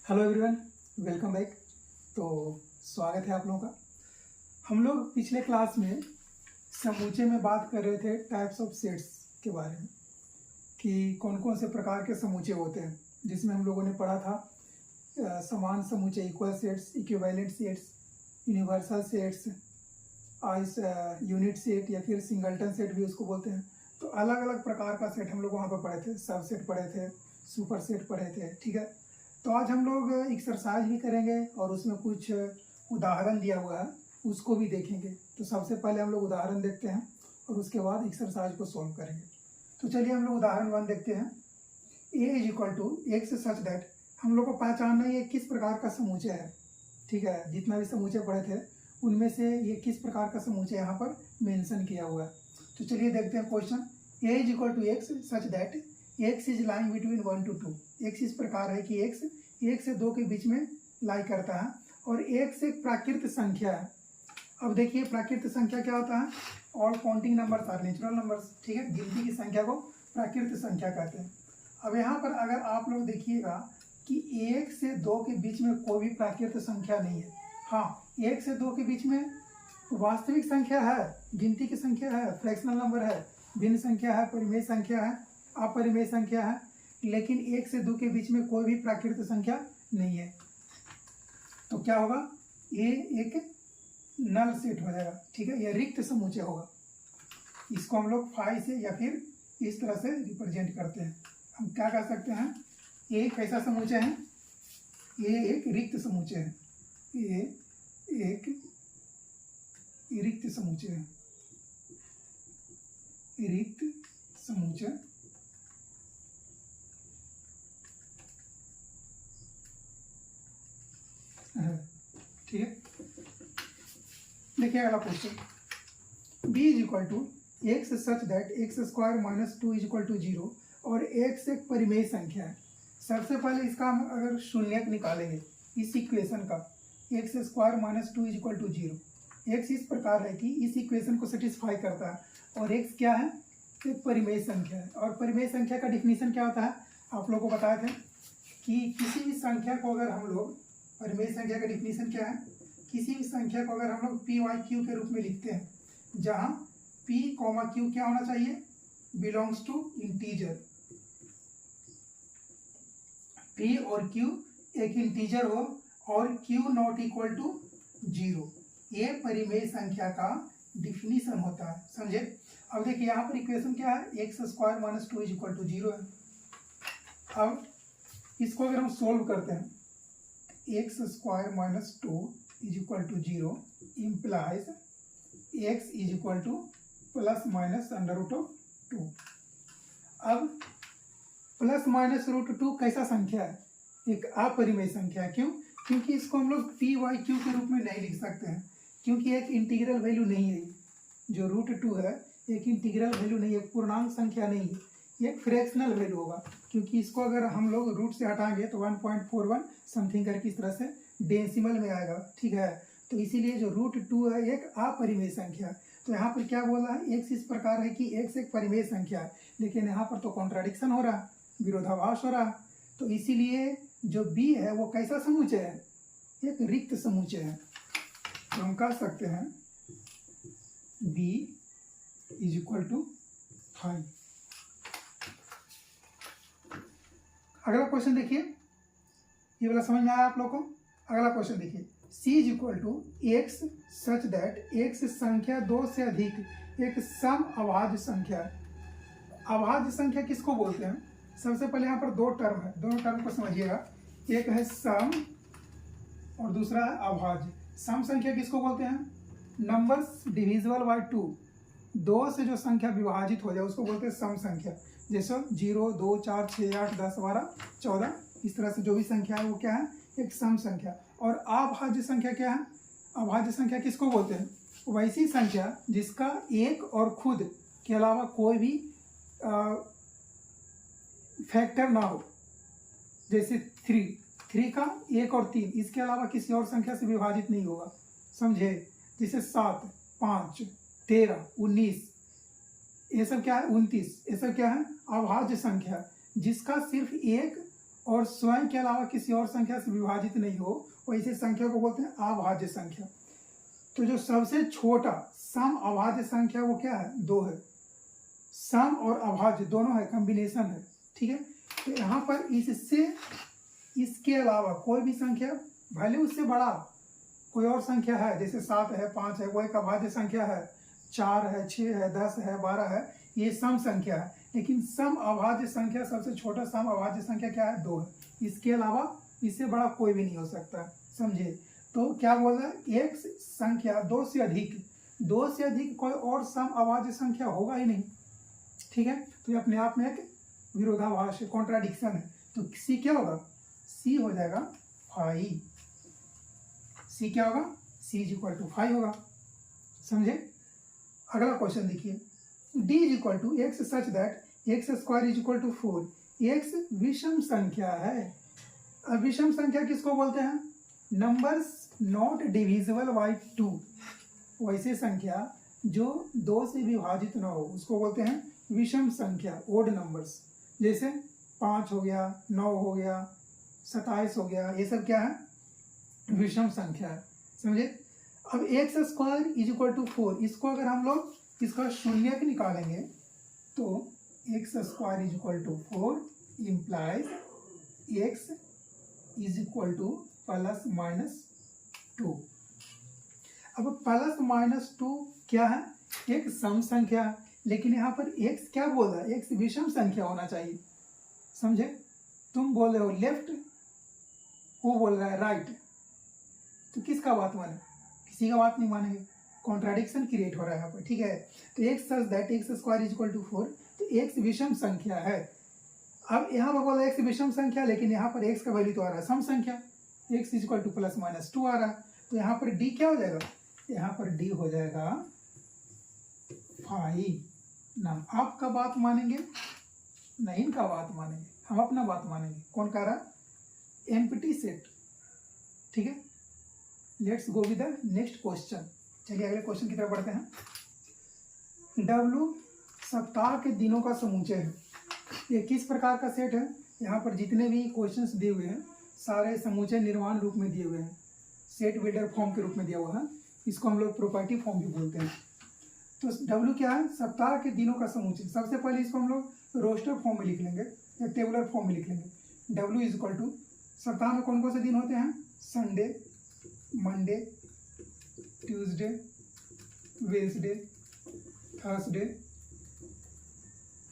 Hello everyone, welcome back. तो स्वागत है आप लोगों का। हम लोग पिछले क्लास में समूचे में बात कर रहे थे टाइप्स ऑफ सेट्स के बारे में कि कौन कौन से प्रकार के समूचे होते हैं, जिसमें हम लोगों ने पढ़ा था समान समूचे, equal sets, equivalent sets, universal sets, unit set या फिर सिंगलटन सेट भी उसको बोलते हैं। तो अलग अलग प्रकार का सेट हम लोग वहाँ पर पढ़े थे, सब सेट पढ़े थे, सुपर सेट पढ़े थे। ठीक है, तो आज हम लोग एक्सरसाइज भी करेंगे और उसमें कुछ उदाहरण दिया हुआ है उसको भी देखेंगे। तो सबसे पहले हम लोग उदाहरण देखते हैं और उसके बाद एक्सरसाइज को सॉल्व करेंगे। तो चलिए हम लोग उदाहरण 1 देखते हैं। a is equal to x such that, हम लोग को पहचानना है ये किस प्रकार का समूचे है। ठीक है, जितना भी समूचे पढ़े थे उनमें से ये किस प्रकार का समूचे यहाँ पर मेंशन किया हुआ है। तो चलिए देखते हैं question. a is equal to x such that x is lying between 1 to 2। x इस प्रकार है कि x 1 से 2 के बीच में लाई करता है और x एक प्राकृत संख्या है। अब देखिए प्राकृत संख्या क्या होता है, all counting numbers are natural numbers. ठीक है, गिनती की संख्या को प्राकृत संख्या कहते हैं। अब यहाँ पर अगर आप लोग देखिएगा कि 1 से 2 के बीच में कोई भी प्राकृत संख्या नहीं है। हाँ, 1 से 2 के बीच में वास्तविक संख्या है, गिनती की संख्या है, फ्रैक्शनल नंबर है, भिन्न संख्या है, परिमेय संख्या है, अपरिमेय संख्या है, लेकिन 1 से 2 के बीच में कोई भी प्राकृत संख्या नहीं है। तो क्या होगा, ये एक नल सेट हो जाएगा। ठीक है, यह रिक्त समूचे होगा। इसको हम लोग फाई से या फिर इस तरह से रिप्रेजेंट करते हैं। हम क्या कर सकते हैं, ये कैसा समूचे है, ये एक रिक्त समूचे है, ये एक रिक्त समूचे है, रिक्त समूचे। ठीक है, देखिए अगला question. b is equal to x such that x square minus 2 is equal to 0 और x एक परिमेय संख्या है। सबसे पहले इसका हम अगर शून्यक निकालेंगे इस इक्वेशन का, x square minus 2 is equal to 0। X इस प्रकार है कि इस इक्वेशन को सेटिस्फाई करता है और x क्या है, एक परिमेय संख्या है। और परिमेय संख्या का डिफिनीशन क्या होता है, आप लोगों को बताए थे कि किसी भी संख्या को अगर हम लोग, परिमेय संख्या का डिफिनीशन क्या है, किसी भी संख्या को अगर हम लोग पी वाई क्यू के रूप में लिखते हैं, जहां p कॉमा क्यू क्या होना चाहिए, बिलोंग्स टू इंटीजर। p और q एक इंटीजर हो और q नॉट इक्वल टू 0, ये परिमेय संख्या का डिफिनीशन होता है। समझे। अब देखिए यहाँ पर इक्वेशन क्या है, x square minus 2 is equal to 0 है। अब इसको अगर हम सोल्व करते हैं, x square minus 2 is equal to 0 implies x is equal to plus minus under root of 2। अब प्लस माइनस रूट 2 कैसा संख्या है, एक अपरिमेय संख्या है। क्यों, क्योंकि इसको हम लोग पी वाई क्यू के रूप में नहीं लिख सकते हैं, क्योंकि एक इंटीग्रल वैल्यू नहीं है। जो रूट 2 है एक इंटीग्रल वैल्यू नहीं है, पूर्णांक संख्या नहीं है, ये एक फ्रैक्शनल वैल्यू होगा। क्योंकि इसको अगर हम लोग रूट से हटाएंगे तो 1.41 समथिंग करके इस तरह से डेसिमल में आएगा। ठीक है, तो इसीलिए जो रूट 2 है एक अपरिमेय संख्या। तो यहाँ पर क्या बोला है, एक्स इस प्रकार है कि एक्स एक परिमेय संख्या है, लेकिन यहाँ पर तो कॉन्ट्राडिक्शन हो रहा है, विरोधाभास हो रहा है। तो इसीलिए जो बी है वो कैसा समूचे है, एक रिक्त समूचे है। तो हम कह सकते हैं बी इज इक्वल टू 5। अगला क्वेश्चन देखिए, ये वाला समझ में आया आप लोग को। अगला क्वेश्चन देखिए, c is equal to x such that x संख्या 2 से अधिक एक सम अभाज्य संख्या है। अभाज्य संख्या किसको बोलते हैं, सबसे पहले यहाँ पर दो टर्म है, दोनों टर्म को समझिएगा। एक है सम और दूसरा है अभाज्य। सम संख्या किसको बोलते हैं, नंबर्स डिविजिबल बाय 2, 2 से जो संख्या विभाजित हो जाए उसको बोलते हैं सम संख्या। जैसे 0, 2, 4, 6, 8, 10, 12, 14, इस तरह से जो भी संख्या है वो क्या है, एक सम संख्या। और अभाज्य संख्या क्या है, अभाज्य संख्या किसको बोलते हैं, वैसी संख्या जिसका एक और खुद के अलावा कोई भी फैक्टर ना हो। जैसे 3 का 1 और 3, इसके अलावा किसी और संख्या से विभाजित नहीं होगा। समझे। जैसे 7, 5, 13, 19, ये सब क्या है, 29, ये सब क्या है, अभाज्य संख्या जिसका सिर्फ एक और स्वयं के अलावा किसी और संख्या से विभाजित नहीं हो, वैसे संख्या को बोलते हैं अभाज्य संख्या। तो जो सबसे छोटा सम अभाज्य संख्या वो क्या है? 2 है। सम और अभाज्य दोनों है, कॉम्बिनेशन है, ठीक है। तो यहाँ पर इससे इसके अलावा कोई भी संख्या भले उससे बड़ा कोई और संख्या है, जैसे 7 है, 5 है, वो एक अभाज्य संख्या है, 4 है, 6 है, 10 है, 12 है, ये सम संख्या है। लेकिन सम अभाज्य संख्या, सबसे छोटा सम अभाज्य संख्या क्या है? 2 है। इसके अलावा इससे बड़ा कोई भी नहीं हो सकता, समझे। तो क्या बोल रहा है? एक संख्या 2 से अधिक कोई और सम अभाज्य संख्या होगा ही नहीं, ठीक है। तो ये अपने आप में एक विरोधाभास है, कॉन्ट्राडिक्शन है। तो सी क्या होगा? सी हो जाएगा 5। सी क्या होगा? सी इज इक्वल टू 5 होगा, समझे। अगला क्वेश्चन देखिए, d is equal to x such that x square is equal to 4। X विषम संख्या है। अब विषम संख्या किसको बोलते हैं? Numbers not divisible by 2। वैसे संख्या जो 2 से विभाजित ना हो उसको बोलते हैं विषम संख्या, ओड नंबर्स। जैसे 5 हो गया, 9 हो गया, 27 हो गया, ये सब क्या है? विषम संख्या है, समझे। अब x square is equal to 4, इसको अगर हम लोग इसका शून्यक निकालेंगे तो x square is equal to 4 implies x is equal to plus minus 2। अब प्लस माइनस 2 क्या है? एक सम संख्या है, लेकिन यहाँ पर एक्स क्या बोल रहा है? एक्स विषम संख्या होना चाहिए, समझे। तुम बोल रहे हो लेफ्ट, वो बोल रहा है राइट, तो किसका बात माने? किसी का बात नहीं मानेंगे, कॉन्ट्राडिक्शन क्रिएट हो रहा है यहाँ पर, ठीक है। तो x such that x square is equal to 4, तो एक्स विषम संख्या है। अब यहाँ पर बोला एक्स विषम संख्या, लेकिन यहाँ पर एक्स का वैल्यू तो आ रहा है सम संख्या, x is equal to plus minus 2 आ रहा है। तो यहाँ पर डी क्या हो जाएगा? यहाँ पर डी हो जाएगा 5। ना आपका बात मानेंगे ना इनका बात मानेंगे, हम अपना बात मानेंगे। कौन कह रहा? एम्प्टी सेट, ठीक है। Let's go with the next question. चलिए अगले क्वेश्चन की तरफ बढ़ते हैं। डब्ल्यू सप्ताह के दिनों का समुच्चय है। ये किस प्रकार का सेट है? यहाँ पर जितने भी क्वेश्चंस दिए हुए हैं सारे समुच्चय निर्माण रूप में दिए हुए हैं, सेट बिल्डर फॉर्म के रूप में दिया हुआ है। इसको हम लोग प्रॉपर्टी फॉर्म भी बोलते हैं। तो डब्ल्यू क्या है? सप्ताह के दिनों का समुच्चय। सबसे पहले इसको हम लोग रोस्टर फॉर्म में लिख लेंगे या टेबुलर फॉर्म में लिख लेंगे। डब्ल्यू इज इक्वल टू, सप्ताह में कौन कौन से दिन होते हैं? Sunday, Monday, Tuesday, Wednesday, Thursday,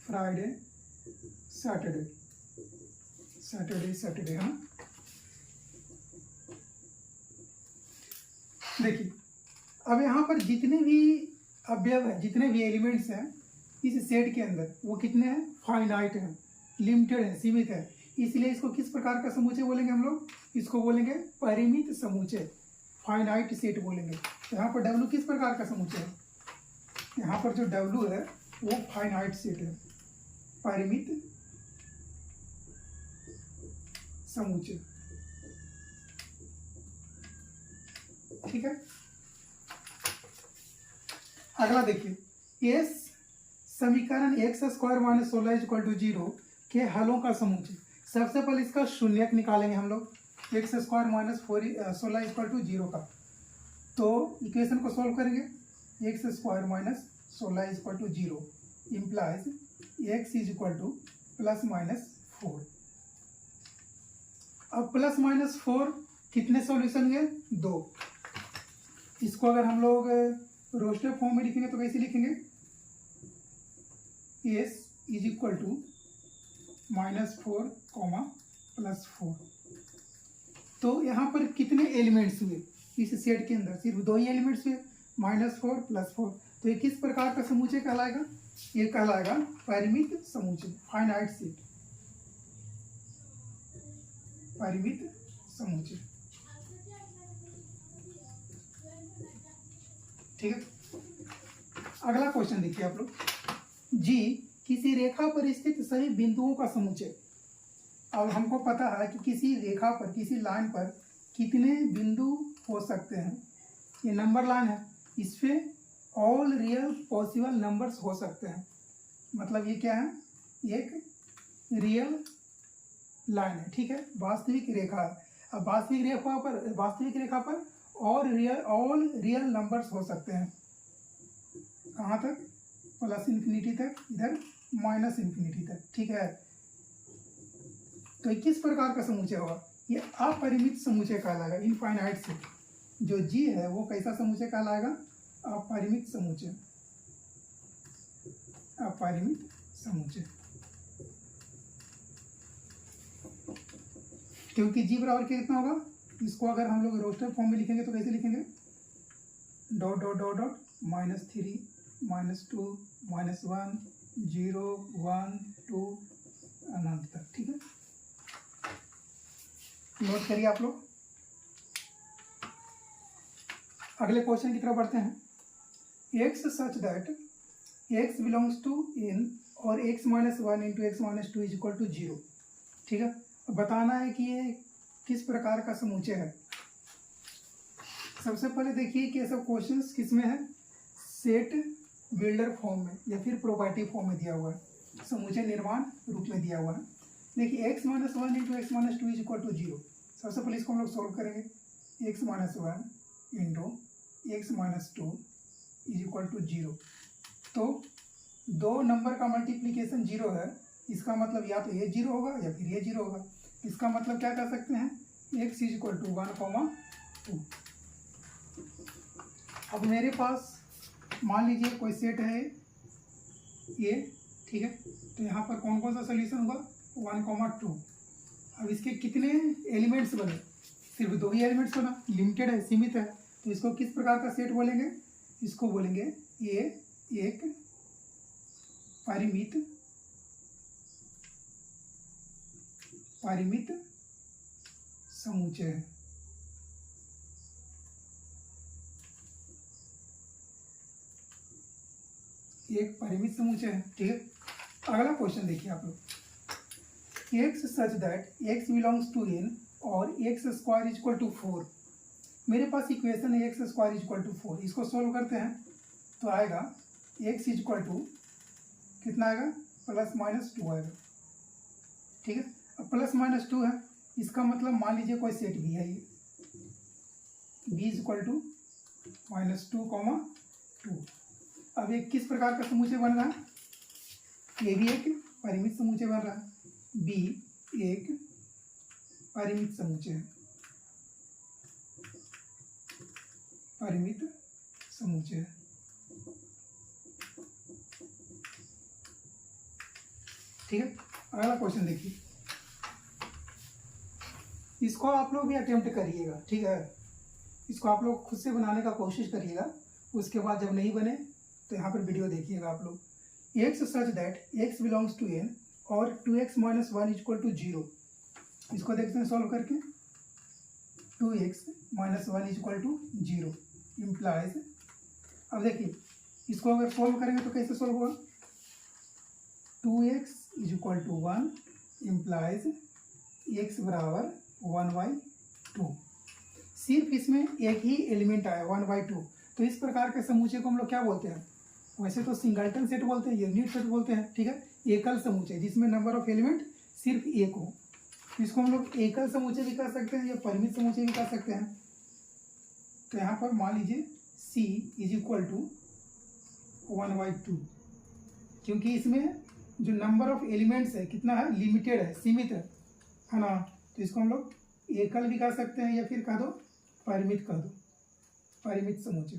Friday, Saturday. हाँ, देखिए अब यहाँ पर जितने भी अवयव है, जितने भी एलिमेंट्स हैं इस सेट के अंदर, वो कितने हैं? फाइनाइट हैं, लिमिटेड है, सीमित है। इसलिए इसको किस प्रकार का समुच्चय बोलेंगे हम लोग? इसको बोलेंगे परिमित समुच्चय, फाइनाइट सेट बोलेंगे। तो यहाँ पर डब्ल्यू किस प्रकार का समुच्चय है? यहाँ पर जो डब्ल्यू है वो फाइनाइट सेट है, परिमित समुच्चय, ठीक है। अगला देखिए, एस समीकरण x square minus 16 equal to 0 के हलों का समुच्चय। सबसे पहले इसका शून्यक निकालेंगे हम लोग, x square minus 16 equal to 0 का। तो इक्वेशन को सॉल्व करेंगे, x square minus 16 equal to 0 implies x is equal to plus minus 4। अब प्लस माइनस 4 कितने सॉल्यूशन हुए? 2। इसको अगर हम लोग रोस्टर फॉर्म में लिखेंगे तो कैसे लिखेंगे? S is equal to -4 comma +4। तो यहाँ पर कितने एलिमेंट्स हुए इस सेट के अंदर? सिर्फ 2 ही एलिमेंट्स हुए, -4 +4। तो ये किस प्रकार का समुच्चय कहलाएगा? ये कहलाएगा परिमित समुच्चय, फाइनाइट सेट, परिमित समुच्चय, ठीक है। अगला क्वेश्चन देखिए आप लोग, जी किसी रेखा पर स्थित सभी बिंदुओं का समुच्चय। अब हमको पता है कि किसी रेखा पर, किसी लाइन पर कितने बिंदु हो सकते हैं। ये नंबर लाइन है, इस पे ऑल रियल पॉसिबल नंबर्स हो सकते हैं। मतलब ये क्या है? एक रियल लाइन है, ठीक है, वास्तविक रेखा है। अब वास्तविक रेखा पर और ऑल रियल नंबर्स हो सकते हैं, कहाँ तक, प्लस इन्फिनिटी तक, इधर माइनस इन्फिनिटी तक, ठीक है। तो किस प्रकार का समुच्चय होगा, ये अपरिमित समुच्चय कहलाएगा, इनफाइनाइट सेट। जो जी है वो कैसा समुच्चय कहलाएगा, अपरिमित समुच्चय, अपरिमित समुच्चय। क्योंकि जी बराबर कितना होगा, इसको अगर हम लोग रोस्टर फॉर्म में लिखेंगे तो कैसे लिखेंगे, डॉट डॉट डॉट डॉट -3 -2 -1 0 1 2 अनंत तक, ठीक है। नोट करिए आप लोग। अगले क्वेश्चन की तरफ बढ़ते हैं। X such that x belongs to n और x - 1 into x - 2 is equal to 0, ठीक है। बताना है कि ये किस प्रकार का समुच्चय है। सबसे पहले देखिए कि ये सब क्वेश्चंस किस में है, सेट बिल्डर फॉर्म में या फिर प्रॉपर्टी फॉर्म में दिया हुआ है, समुच्चय निर्माण रूप में दिया हुआ है। देखिए x - 1 into x - 2 is equal to 0। सबसे पहले इसको हम लोग सॉल्व करेंगे, x - 1 into x - 2 is equal to 0। तो दो नंबर का मल्टीप्लीकेशन 0 है, इसका मतलब या तो ये 0 होगा या फिर ये 0 होगा। इसका मतलब क्या कर सकते हैं, x इज इक्वल टू 1, 2। अब मेरे पास मान लीजिए कोई सेट है ये, ठीक है। तो यहाँ पर कौन कौन सा सोल्यूशन होगा, 1, 2। अब इसके कितने एलिमेंट्स बने, सिर्फ 2 ही एलिमेंट्स बना, लिमिटेड है, सीमित है। तो इसको किस प्रकार का सेट बोलेंगे, इसको बोलेंगे ये एक परिमित समुच्चय है। एक परिमित समुच्चय है, ठीक है। अगला क्वेश्चन देखिए आप लोग। X such that x belongs to n और x square is equal to 4। मेरे पास इक्वेशन है x square is equal to 4। इसको सोल्व करते हैं तो आएगा एक्स इज इक्वल टू कितना आएगा, +-2 आएगा, ठीक है। अब +-2 है, इसका मतलब मान लीजिए कोई सेट भी है, ये b इज इक्वल टू -2, 2। अब एक किस प्रकार का समुच्चय बन रहा है, ये भी एक परिमित समुच्चय बन रहा है, b एक परिमित समुच्चय है, परिमित समुच्चय है, ठीक है। अगला क्वेश्चन देखिए, इसको आप लोग भी अटेम्प्ट करिएगा, ठीक है। इसको आप लोग खुद से बनाने का कोशिश करिएगा, उसके बाद जब नहीं बने तो यहाँ पर वीडियो देखिएगा आप लोग। X such that x belongs to n और 2x - 1 इज इक्वल टू 0। इसको देखते हैं सॉल्व करके, 2x - 1 is equal to 0 implies. अब देखिए इसको अगर सॉल्व करेंगे तो कैसे सॉल्व होगा, 2x is equal to 1 implies x बराबर 1/2। सिर्फ इसमें एक ही एलिमेंट आया 1/2। तो इस प्रकार के समुच्चय को हम लोग क्या बोलते हैं, वैसे तो सिंगल्टन सेट बोलते हैं, यूनिट सेट बोलते हैं, ठीक है। एकल समुच्चय जिसमें नंबर ऑफ एलिमेंट सिर्फ एक हो, इसको हम लोग एकल समुच्चय भी कर सकते हैं या परिमित समुच्चय भी कर सकते हैं। तो यहाँ पर मान लीजिए c इज इक्वल टू 1/2, क्योंकि इसमें जो नंबर ऑफ एलिमेंट्स है कितना है, लिमिटेड है, सीमित है ना। तो इसको हम लोग एकल भी कर सकते हैं या फिर कह दो परिमित कह दो, परिमित समुच्चय,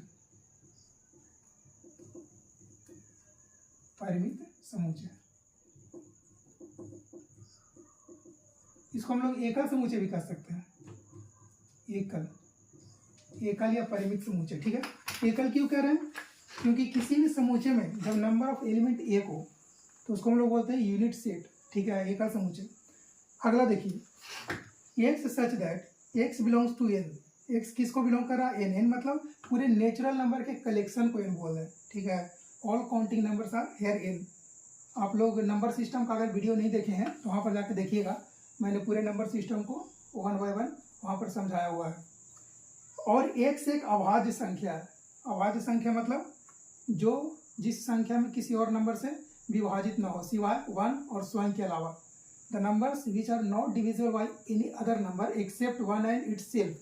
परिमित समुच्चय। इसको हम लोग एकल समुच्चय भी कर सकते हैं, एकल, एकल या परिमित समुच्चय, ठीक है। एकल क्यों कह रहे हैं, क्योंकि किसी भी समुच्चय में जब नंबर ऑफ एलिमेंट एक हो तो उसको हम लोग बोलते हैं यूनिट सेट, ठीक है, एकल समुच्चय। अगला देखिए, x such that x belongs to n। X किसको बिलोंग कर रहा है, n मतलब पूरे नेचुरल नंबर के कलेक्शन को n बोल रहे हैं, ठीक है। All counting numbers are here n। आप लोग नंबर सिस्टम का अगर वीडियो नहीं देखे हैं तो वहाँ पर जाकर देखिएगा, मैंने पूरे नंबर सिस्टम को 1 by 1 वहाँ पर समझाया हुआ है। और एक से एक अभाज्य संख्या है। अभाज्य संख्या मतलब जो जिस संख्या में किसी और नंबर से विभाजित ना हो सिवाय 1 और स्वयं के अलावा। The numbers which are not divisible by any other number except 1 and itself,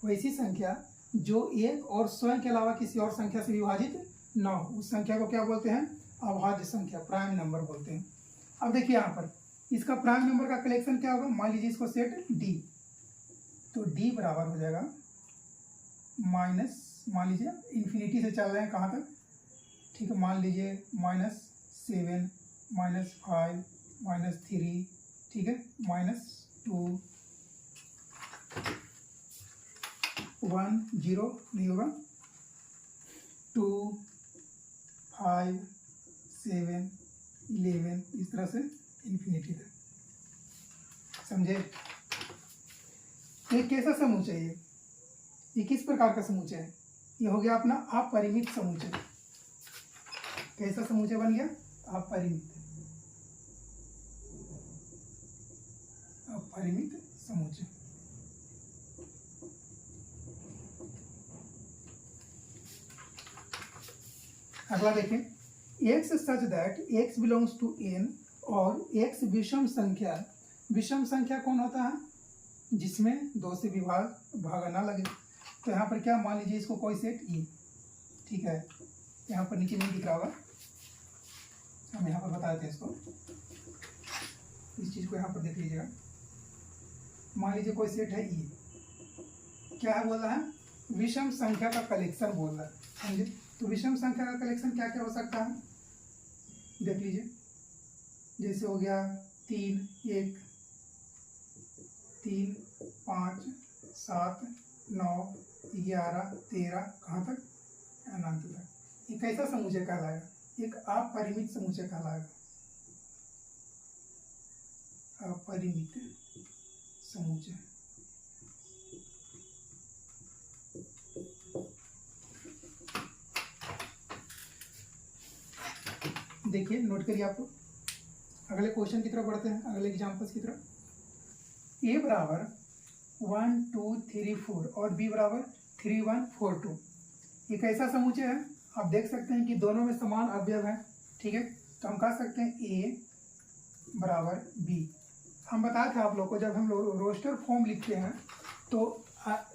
वैसी संख्या जो एक और स्वयं के अलावा किसी और संख्या से विभाजित ना हो, उस संख्या को क्या बोलते हैं? अभाज्य संख्या, प्राइम नंबर बोलते हैं। अब देखिए यहाँ पर इसका प्राइम नंबर का कलेक्शन क्या होगा? मान लीजिए इसको सेट डी, तो डी बराबर हो जाएगा माइनस, मान लीजिए इन्फिनिटी से चल रहे हैं कहाँ तक, ठीक है, मान लीजिए -7 -5 -3, ठीक है, -2 1 0 नहीं होगा, 2 5 7 11, इस तरह से इन्फिनिटी तक। समझे? ये कैसा समूह चाहिए? ये किस प्रकार का समुच्चय है? ये हो गया अपना अपरिमित समुच्चय। कैसा समुच्चय बन गया? अपरिमित, अपरिमित समुच्चय। अगला देखें, x such that x belongs to n और x विषम संख्या। विषम संख्या कौन होता है? जिसमें 2 से भागा ना लगे। तो यहाँ पर क्या, मान लीजिए इसको कोई सेट e, ठीक है, यहाँ पर नीचे नहीं दिख रहा होगा, हम यहाँ पर बता देते हैं इसको, इस चीज को यहाँ पर देख लीजिएगा। मान लीजिए कोई सेट है e, क्या है बोल रहा है? विषम संख्या का कलेक्शन बोल रहा है, समझे? तो विषम संख्या का कलेक्शन क्या क्या हो सकता है? देख लीजिए, जैसे हो गया 3 1 3 5 7 9 11 13, कहाँ तक? अनंत तक। ये कैसा समुच्चय कहलाएगा? एक अपरिमित समुच्चय कहलाएगा, अपरिमित समुच्चय। देखिए, नोट करिए आप लोग। अगले क्वेश्चन की तरफ बढ़ते हैं, अगले एग्जाम्पल्स की तरफ। ए बराबर 1 2 3 4 और बी बराबर 3 1 4 2, ये कैसा समुच्चय है? आप देख सकते हैं कि दोनों में समान अवयव है, ठीक है। तो हम कह सकते हैं ए बराबर बी। हम बताए थे आप लोग को, जब हम लोग रोस्टर फॉर्म लिखते हैं तो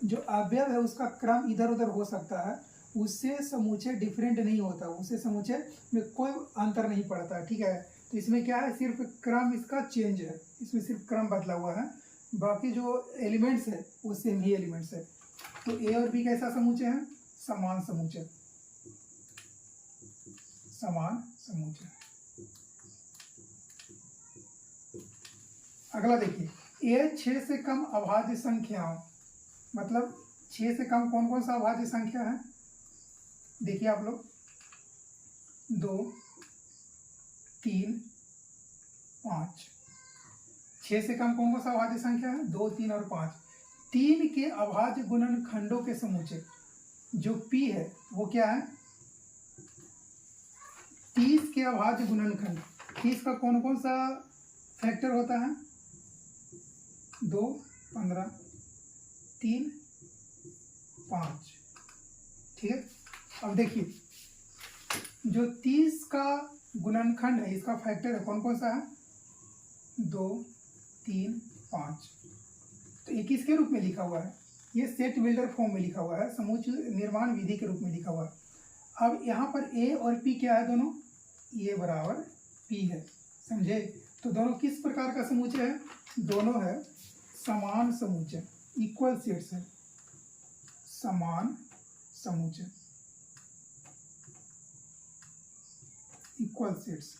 जो अवयव है उसका क्रम इधर उधर हो सकता है, उससे समुच्चय डिफरेंट नहीं होता, उससे समुच्चय में कोई अंतर नहीं पड़ता, ठीक है। तो इसमें क्या है, सिर्फ क्रम इसका चेंज है, इसमें सिर्फ क्रम बदला हुआ है, बाकी जो एलिमेंट्स है वो सेम ही एलिमेंट्स है। तो ए और बी कैसा समुच्चय है? समान समुच्चय, समान समुच्चय। अगला देखिए, ए 6 से कम अभाज्य संख्याओं, मतलब 6 से कम कौन कौन सा अभाज्य संख्या है? देखिए आप लोग, 2 3 5, 6 से कम कौन कौन सा अभाज्य संख्या है? 2 3 और 5। 3 के अभाज्य गुणनखंडों के समुच्चय, जो p है वो क्या है? 30 के अभाज्य गुणनखंड। 30 का कौन कौन सा फैक्टर होता है? 2 15 3 5, ठीक है। अब देखिए, जो 30 का गुणनखंड है इसका फैक्टर है कौन कौन सा है? 2 3 5। तो ये किसके रूप में लिखा हुआ है? ये सेट बिल्डर फॉर्म में लिखा हुआ है, समुच्चय निर्माण विधि के रूप में लिखा हुआ है। अब यहाँ पर ए और पी क्या है? दोनों ए बराबर पी है, समझे? तो दोनों किस प्रकार का समुच्चय है? दोनों है समान समुच्चय, इक्वल सेट्स है, समान समुच्चय, इक्वल सेट्स,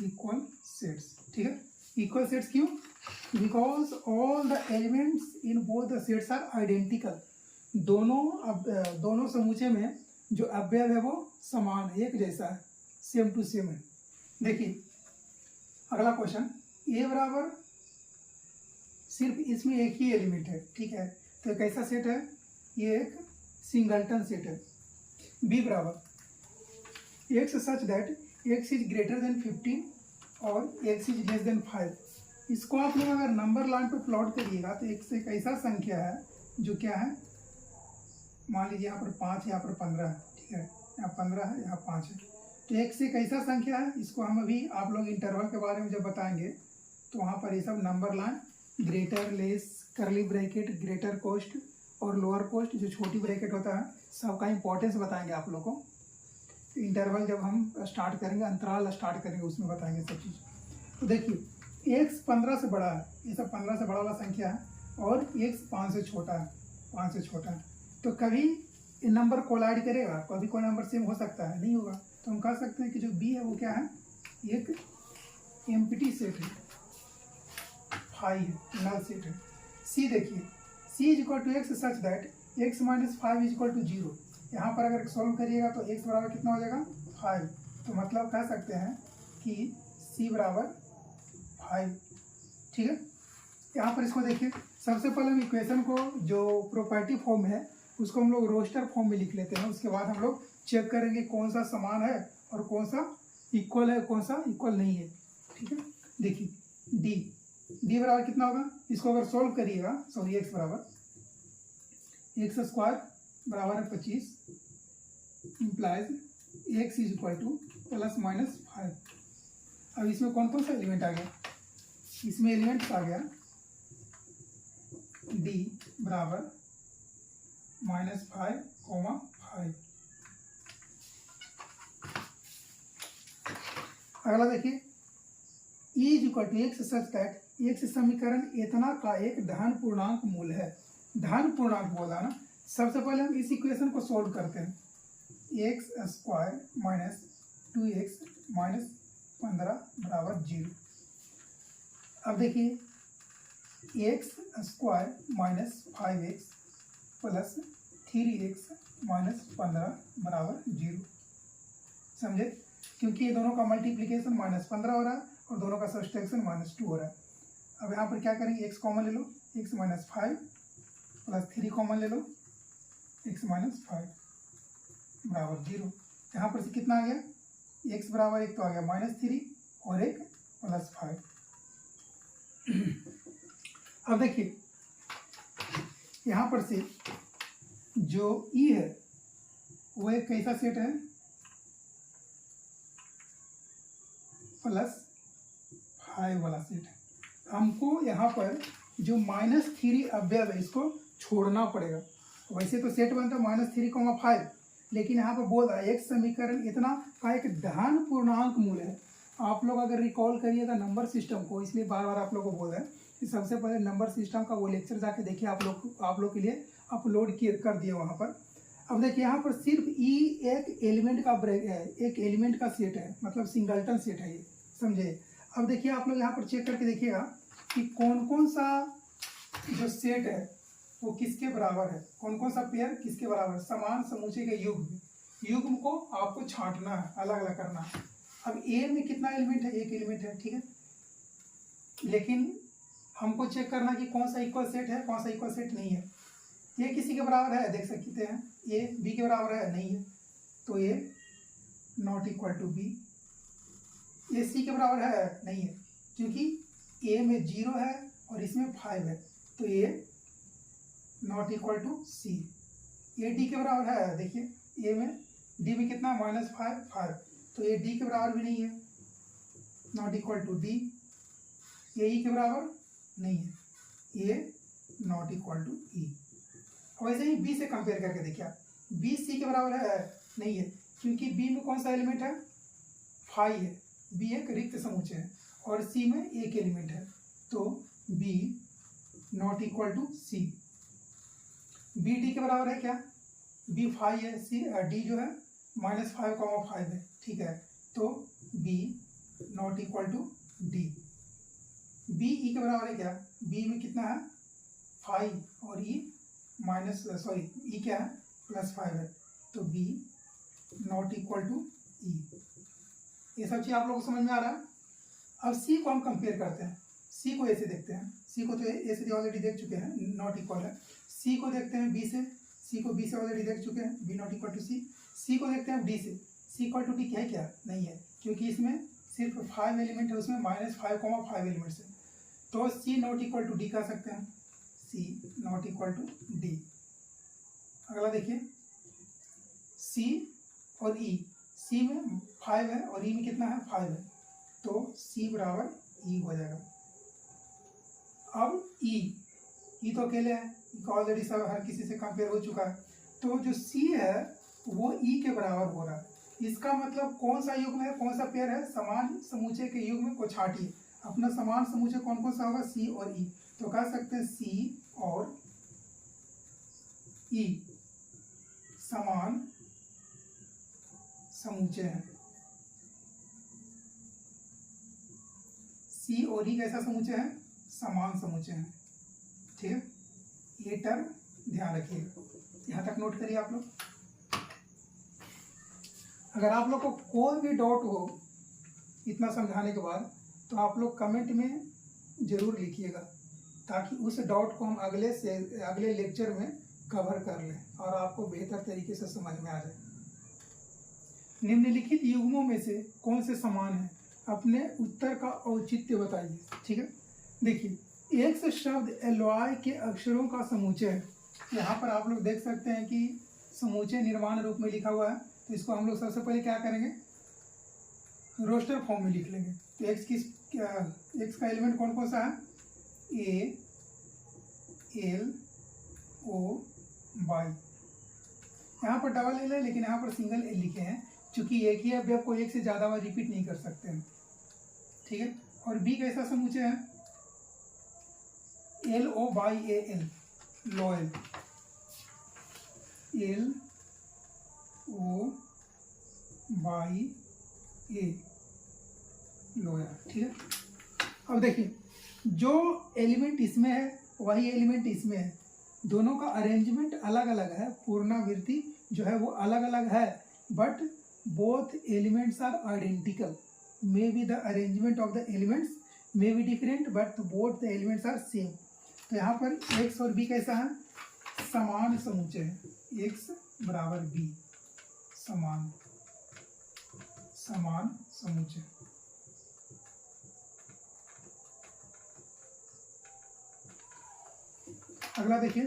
इक्वल सेट्स, ठीक है। इक्वल सेट्स क्यों? Because all the elements in both the sets are identical. दोनों समुच्चय में जो अवयव है वो समान है, एक जैसा है, सेम टू सेम है। देखिए अगला क्वेश्चन, ए बराबर सिर्फ इसमें एक ही एलिमेंट है, ठीक है। तो कैसा सेट है? ये एक सिंगलटन सेट है। बी बराबर x such that x is greater than 15 और एक्स इज लेस देन 5। इसको आप लोग अगर नंबर लाइन पे प्लॉट करिएगा तो एक से एक ऐसा संख्या है जो क्या है, मान लीजिए यहाँ पर 5, यहाँ पर 15 है, ठीक है, यहाँ 15 है, यहाँ 5 है। तो x एक ऐसा संख्या है, इसको हम अभी आप लोग इंटरवल के बारे में जब बताएंगे तो वहाँ पर ये सब number line, greater, less, curly bracket, greater cost और लोअर कोस्ट, जो छोटी ब्रैकेट होता है, सबका इंपॉर्टेंस बताएंगे आप लोग को। इंटरवल जब हम स्टार्ट करेंगे, अंतराल स्टार्ट करेंगे, उसमें बताएंगे सब चीज़। तो देखिए x 15 से बड़ा है, ये सब 15 से बड़ा वाला संख्या है, और x 5 से छोटा है, 5 से छोटा है। तो कभी ये नंबर कोलाइड करेगा, कभी कोई नंबर सेम हो सकता है, नहीं होगा। तो हम कह सकते हैं कि जो b है वो क्या है, एक एम्प्टी सेट है, फाई है, नल सेट है। c देखिए, c is equal to x such that x minus 5 is equal to 0। यहाँ पर अगर सॉल्व करिएगा तो x बराबर कितना हो जाएगा, 5। तो मतलब कह सकते हैं कि c बराबर 5, ठीक है। यहाँ पर इसको देखिए, सबसे पहले हम इक्वेशन को जो प्रॉपर्टी फॉर्म है उसको हम लोग रोस्टर फॉर्म में लिख लेते हैं। उसके बाद हम लोग चेक करेंगे कौन सा समान है और कौन सा इक्वल है, कौन सा इक्वल नहीं है, ठीक है। देखिए डी बराबर कितना होगा, इसको अगर सॉल्व करिएगा, सॉरी एक्स बराबर एक्स स्क्वायर बराबर है 25, implies x is equal to plus minus 5। अब इसमें कौन कौन सा एलिमेंट आ गया, इसमें एलिमेंट्स आ गया डी बराबर -5, 5। अगला देखिए, e is equal to x such that x समीकरण इतना का एक धन पूर्णांक मूल है। धन पूर्णांक बोला ना, सबसे पहले हम इस इक्वेशन को सॉल्व करते हैं। X square minus 2x minus 15 बराबर 0। अब देखिए x square minus 5x plus 3x minus 15 बराबर 0, समझे, क्योंकि ये दोनों का मल्टीप्लिकेशन -15 हो रहा है और दोनों का सब्सट्रैक्शन -2 हो रहा है। अब यहाँ पर क्या करेंगे, x कॉमन ले लो, x माइनस 5 प्लस 3 कॉमन ले लो, x माइनस 5 बराबर 0। यहाँ पर से कितना आ गया, x बराबर एक तो आ गया -3 और एक प्लस 5। अब देखिए यहाँ पर से जो e है वो एक कैसा सेट है, +5 वाला सेट है। हमको यहाँ पर जो -3 अवयव है इसको छोड़ना पड़ेगा। वैसे तो सेट बनता है -3, 5, लेकिन यहाँ पर बोल रहा है एक समीकरण इतना का एक धन पूर्णांक मूल है। आप लोग अगर रिकॉल करिएगा नंबर सिस्टम को, इसलिए बार बार आप लोग को बोल रहे हैं कि सबसे पहले नंबर सिस्टम का वो लेक्चर जाके देखिए, आप लोग के लिए अपलोड कर दिए वहाँ पर। अब देखिए यहाँ पर सिर्फ ई एक एलिमेंट का एक एलिमेंट का सेट है, मतलब सिंगल्टन सेट है ये, समझे। अब देखिए आप लोग यहाँ पर चेक करके देखिएगा कि कौन कौन सा जो सेट है वो किसके बराबर है, कौन कौन सा पेयर किसके बराबर है। समान समूचे के युग्म को आपको छांटना है, अलग अलग करना है। अब ए में कितना एलिमेंट है, एक एलिमेंट है, ठीक है, लेकिन हमको चेक करना कि कौन सा इक्वल सेट है, कौन सा इक्वल सेट नहीं है। ये किसी के बराबर है, देख सकते हैं, ए बी के बराबर है, नहीं है, तो ए नॉट इक्वल टू बी। ये सी के बराबर है, नहीं है, क्योंकि ए में 0 है और इसमें 5 है, तो ए नॉट इक्वल टू सी। ये डी के बराबर है, देखिए ए में डी में कितना -5, 5, तो ये डी के बराबर भी नहीं है, नॉट इक्वल टू डी। ये ई के बराबर नहीं है, ये नॉट इक्वल टू ई। वैसे ही बी से कंपेयर करके देखिए, बी सी के बराबर है, नहीं है, क्योंकि बी में कौन सा एलिमेंट है, 5 है, बी एक रिक्त समुच्चय है, और सी में एक एलिमेंट है, तो B not equal to C. B D के बराबर है क्या, बी 5 है, सी डी जो है -5, 5 है, ठीक है, तो B not equal to D. B E के बराबर है क्या, बी में कितना है 5 और ई ई क्या है +5 है, तो बी नॉट इक्वल टू ई। ये सब चीज़ आप लोगों को समझ में आ रहा है। अब सी को हम कंपेयर करते हैं, सी को ऐसे देखते हैं, सी को तो ए से ऑलरेडी देख चुके हैं, नॉट इक्वल है। सी को देखते हैं बी से, सी को बी से ऑलरेडी देख चुके हैं, बी नॉट इक्वल टू सी। सी को देखते हैं डी से, सी इक्वल टू डी क्या है, क्या नहीं है, क्योंकि इसमें सिर्फ 5 एलिमेंट है, उसमें -5, 5 एलिमेंट्स है, तो सी नॉट इक्वल टू डी कह सकते हैं, सी नॉट इक्वल टू डी। अगला देखिए सी और ई, सी में 5 है और ई में कितना है 5 है, तो सी बराबर ई हो जाएगा। अब ई तो अकेले है, ऑलरेडी सब हर किसी से कंपेयर हो चुका है, तो जो सी है वो ई के बराबर हो रहा है। इसका मतलब कौन सा युग्म है, कौन सा पेयर है, समान समूचे के युग्म को छाटिए। अपना समान समूचे कौन कौन सा होगा, सी और ई, तो कह सकते हैं सी और ई समान समूचे हैं। सी और ई कैसा समूचे हैं, समान समूचे हैं। ठीक है, ये टर्म ध्यान रखिएगा, यहाँ तक नोट करिए आप लोग। अगर आप लोग को कोई भी डाउट हो इतना समझाने के बाद, तो आप लोग कमेंट में जरूर लिखिएगा, ताकि उस डाउट को हम अगले लेक्चर में कवर कर लें और आपको बेहतर तरीके से समझ में आ जाए। निम्नलिखित युग्मों में से कौन से समान हैं, अपने उत्तर का औचित्य बताइए। ठीक है, देखिए एक्स शब्द एलवाई के अक्षरों का समुच्चय है। यहाँ पर आप लोग देख सकते हैं कि समुच्चय निर्माण रूप में लिखा हुआ है, तो इसको हम लोग सबसे पहले क्या करेंगे, रोस्टर फॉर्म में लिख लेंगे। तो एक्स का एलिमेंट कौन कौन सा है, ए एल ओ वाई। यहाँ पर डबल एल है लेकिन यहाँ पर सिंगल एल लिखे हैं, चूंकि एक ही है, को एक से ज़्यादा बार रिपीट नहीं कर सकते हैं। ठीक है, और बी कैसा समुच्चय है, L O Y A L, loyal, L O Y A lawyer. ठीक है, अब देखिए जो एलिमेंट इसमें है वही एलिमेंट इसमें है, दोनों का अरेंजमेंट अलग अलग है, पुनरावृत्ति जो है वो अलग अलग है, but both elements are identical. May be the arrangement of the elements may be different but both the elements are same. तो यहाँ पर एक्स और बी कैसा है, समान समुच्चय है, एक्स बराबर बी, समान समुच्चय। अगला देखिए,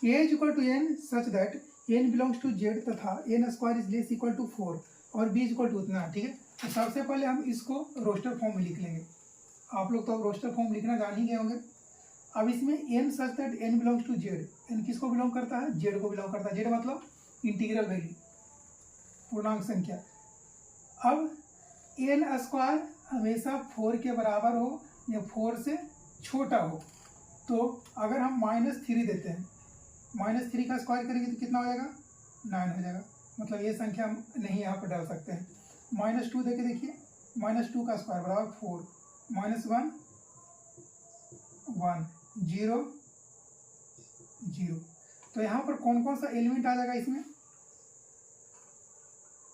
A is equal to N such that N belongs to Z तथा N square is less equal to 4 और बी इज इक्वल टू उतना। ठीक है, तो सबसे पहले हम इसको रोस्टर फॉर्म में लिख लेंगे। आप लोग तो रोस्टर फॉर्म लिखना जान ही गए होंगे। अब इसमें n such that N belongs to z, n किसको बिलोंग करता है, जेड को बिलोंग करता है। जेड मतलब इंटीग्रल वैल्यू, पूर्णांक संख्या। अब एन स्क्वायर हमेशा 4 के बराबर हो या 4 से छोटा हो, तो अगर हम -3 देते हैं, -3 का स्क्वायर करेंगे तो कितना हो जाएगा, 9 हो जाएगा। मतलब ये संख्या हम नहीं यहाँ पर डाल सकते हैं। -2 देके देखिए, -2 का स्क्वायर बराबर 4, -1 1 0 0। तो यहाँ पर कौन कौन सा एलिमेंट आ जाएगा इसमें,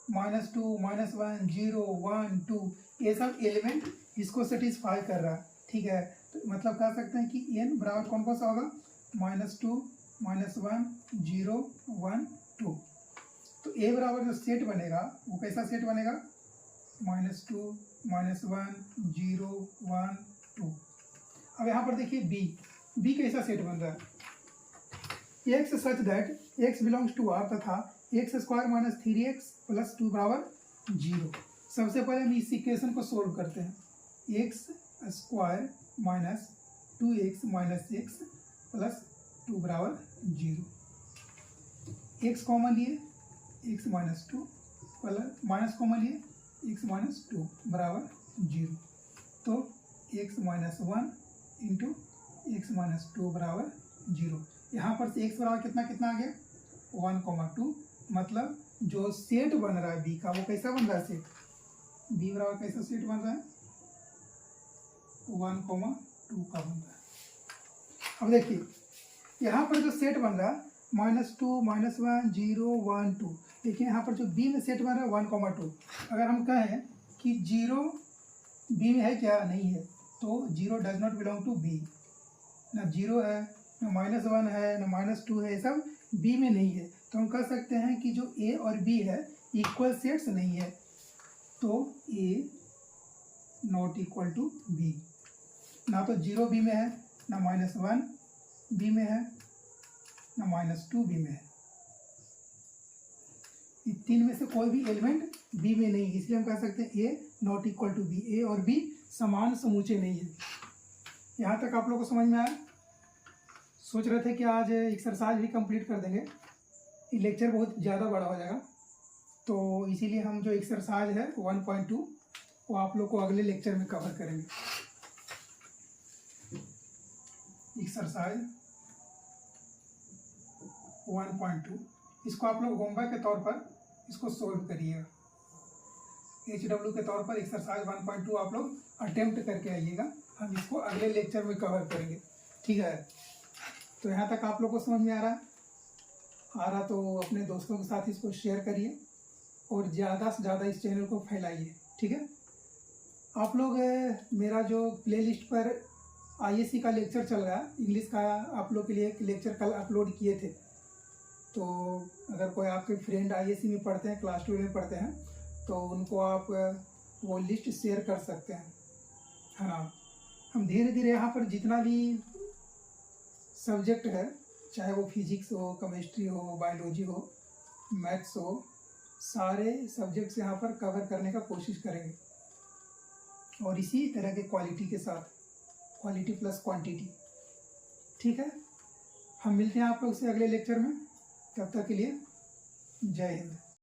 -2 -1 0 1 2, ये सब एलिमेंट इसको सेटिस्फाई कर रहा है। ठीक है, तो मतलब कह सकते हैं कि एन बराबर कौन कौन सा होगा, -2 -1 0 1 2। तो ए बराबर जो सेट बनेगा वो कैसा सेट बनेगा, -2 -1 0 1 2। अब यहाँ पर देखिए बी कैसा सेट बन रहा है, x such that x belongs to r तथा एक्स स्क्वायर -3x + 2 बराबर 0। सबसे पहले हम इस इक्वेशन को सोल्व करते हैं, एक्स स्क्वायर -2x - x + 2 बराबर 0। एक्स कॉमन लिए, x -2 माइनस कॉमन लिए, x -2 बराबर 0। तो x -1 इंटू x -2 बराबर 0। यहाँ पर से x बराबर कितना कितना आ गया, 1,2। मतलब जो सेट बन रहा है b का वो कैसा बन रहा है, सेट b बराबर कैसा सेट बन रहा है, 1,2 का बन रहा है। अब देखिए यहाँ पर जो सेट बन रहा है -2 -1 0 1 2, देखिए यहाँ पर जो b में सेट बन रहा है 1,2। अगर हम कहें कि 0 b में है क्या, नहीं है, तो 0 does not belong to b। ना 0 है, ना -1 है, ना -2 है, ये सब b में नहीं है। तो हम कह सकते हैं कि जो a और b है इक्वल सेट्स नहीं है, तो a not equal to b। ना तो 0 b में है, ना -1 b में है, ना -2 b में है। तीन में से कोई भी एलिमेंट बी में नहीं है, इसलिए हम कह सकते हैं ए नॉट इक्वल टू बी, ए और बी समान समूचे नहीं है। यहाँ तक आप लोग को समझ में आया? सोच रहे थे कि आज एक्सरसाइज भी कंप्लीट कर देंगे, ये लेक्चर बहुत ज़्यादा बड़ा हो जाएगा, तो इसीलिए हम जो एक्सरसाइज है 1.2 वो आप लोग को अगले लेक्चर में कवर करेंगे। एक्सरसाइज 1.2 इसको आप लोग होमवर्क के तौर पर इसको सोल्व करिएगा। HW के तौर पर एक्सरसाइज 1.2 आप लोग अटेम्प्ट करके आइएगा, हम इसको अगले लेक्चर में कवर करेंगे, ठीक है? तो यहाँ तक आप लोग को समझ में आ रहा तो अपने दोस्तों के साथ इसको शेयर करिए और ज़्यादा से ज़्यादा इस चैनल को फैलाइए, ठीक है? आप लोग मेरा जो प्लेलिस्ट पर ISC का लेक्चर चल रहा है, इंग्लिश का आप लोग के लिए एक लेक्चर कल अपलोड किए थे, तो अगर कोई आपके फ्रेंड ISC में पढ़ते हैं, क्लास 12 में पढ़ते हैं, तो उनको आप वो लिस्ट शेयर कर सकते हैं, है ना? हम धीरे धीरे यहाँ पर जितना भी सब्जेक्ट है, चाहे वो फिजिक्स हो, केमिस्ट्री हो, बायोलॉजी हो, मैथ्स हो, सारे सब्जेक्ट्स यहाँ पर कवर करने का कोशिश करेंगे, और इसी तरह के क्वालिटी के साथ, क्वालिटी प्लस क्वांटिटी, ठीक है? हम मिलते हैं आप लोग से अगले लेक्चर में, तब तक के लिए जय हिंद।